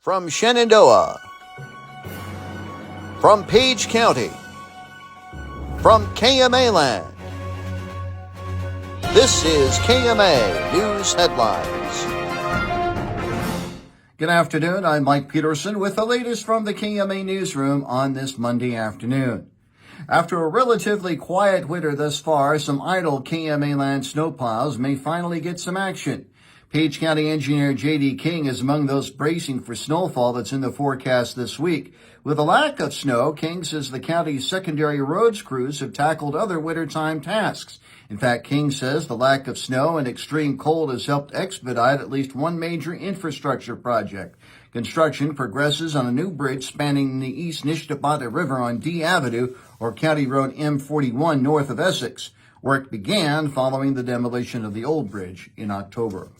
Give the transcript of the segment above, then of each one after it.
From Shenandoah, from Page County, from KMA land, this is KMA News Headlines. Good afternoon, I'm Mike Peterson with the latest from the KMA newsroom on this Monday afternoon. After a relatively quiet winter thus far, some idle KMA land snowplows may finally get some action. Page County engineer J.D. King is among those bracing for snowfall that's in the forecast this week. With a lack of snow, King says the county's secondary roads crews have tackled other wintertime tasks. In fact, King says the lack of snow and extreme cold has helped expedite at least one major infrastructure project. Construction progresses on a new bridge spanning the East Nishnabata River on D Avenue, or County Road M41 north of Essex. Work began following the demolition of the old bridge in October.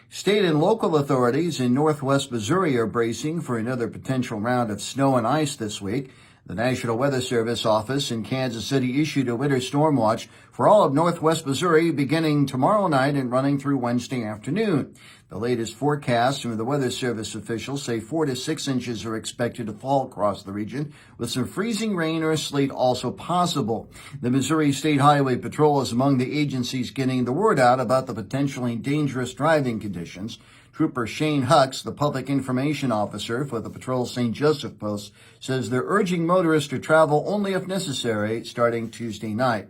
State and local authorities in northwest Missouri are bracing for another potential round of snow and ice this week. The National Weather Service office in Kansas City issued a winter storm watch for all of northwest Missouri beginning tomorrow night and running through Wednesday afternoon. The latest forecasts from the Weather Service officials say 4 to 6 inches are expected to fall across the region, with some freezing rain or sleet also possible. The Missouri State Highway Patrol is among the agencies getting the word out about the potentially dangerous driving conditions. Trooper Shane Hucks, the public information officer for the patrol's St. Joseph post, says they're urging motorists to travel only if necessary starting Tuesday night.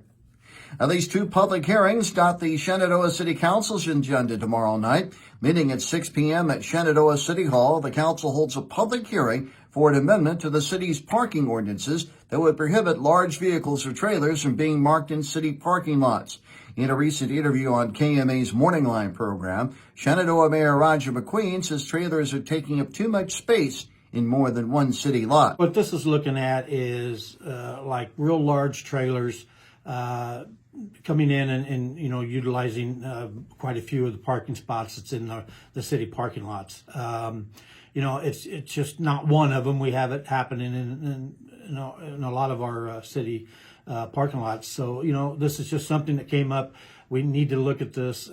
At least 2 public hearings dot the Shenandoah City Council's agenda tomorrow night. Meeting at 6 p.m. at Shenandoah City Hall, the council holds a public hearing for an amendment to the city's parking ordinances that would prohibit large vehicles or trailers from being marked in city parking lots. In a recent interview on KMA's Morning Line program, Shenandoah Mayor Roger McQueen says trailers are taking up too much space in more than one city lot. What this is looking at is like real large trailers coming in and utilizing quite a few of the parking spots that's in the city parking lots. It's just not one of them. We have it happening in a lot of our city parking lots. So, this is just something that came up. We need to look at this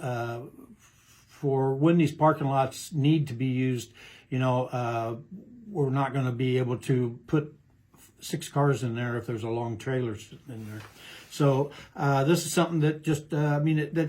for when these parking lots need to be used. We're not going to be able to put 6 cars in there if there's a long trailer in there. So this is something that just, the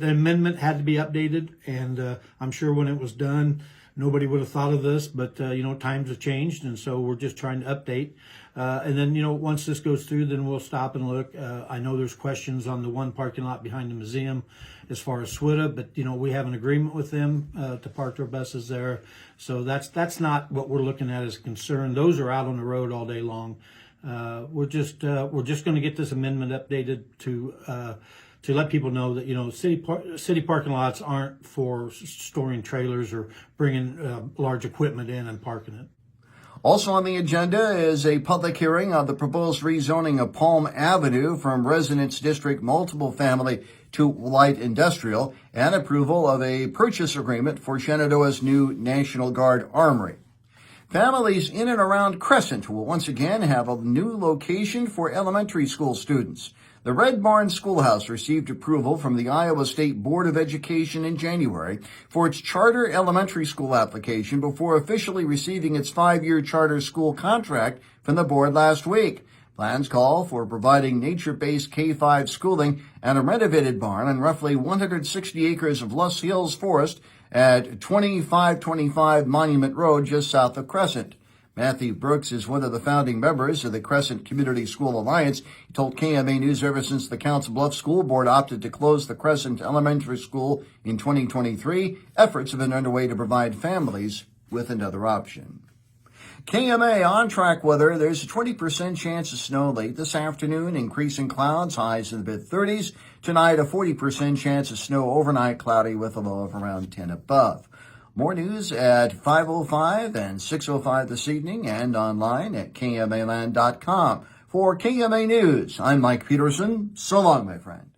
amendment had to be updated, and I'm sure when it was done, nobody would have thought of this, but, times have changed, and so we're just trying to update. And then, once this goes through, then we'll stop and look. I know there's questions on the one parking lot behind the museum as far as SWITA, but, we have an agreement with them to park their buses there. So that's not what we're looking at as a concern. Those are out on the road all day long. We're just going to get this amendment updated to let people know that city parking lots aren't for storing trailers or bringing large equipment in and parking it. Also on the agenda is a public hearing on the proposed rezoning of Palm Avenue from Residence District Multiple Family to Light Industrial and approval of a purchase agreement for Shenandoah's new National Guard Armory. Families in and around Crescent will once again have a new location for elementary school students. The Red Barn Schoolhouse received approval from the Iowa State Board of Education in January for its charter elementary school application before officially receiving its 5-year charter school contract from the board last week. Plans call for providing nature-based K-5 schooling and a renovated barn on roughly 160 acres of Luss Hills Forest at 2525 Monument Road just south of Crescent. Matthew Brooks is one of the founding members of the Crescent Community School Alliance. He told KMA News ever since the Council Bluffs School Board opted to close the Crescent Elementary School in 2023, efforts have been underway to provide families with another option. KMA on-track weather. There's a 20% chance of snow late this afternoon, increasing clouds, highs in the mid-30s. Tonight, a 40% chance of snow overnight, cloudy with a low of around 10 above. More news at 5:05 and 6:05 this evening and online at KMAland.com. For KMA News, I'm Mike Peterson. So long, my friend.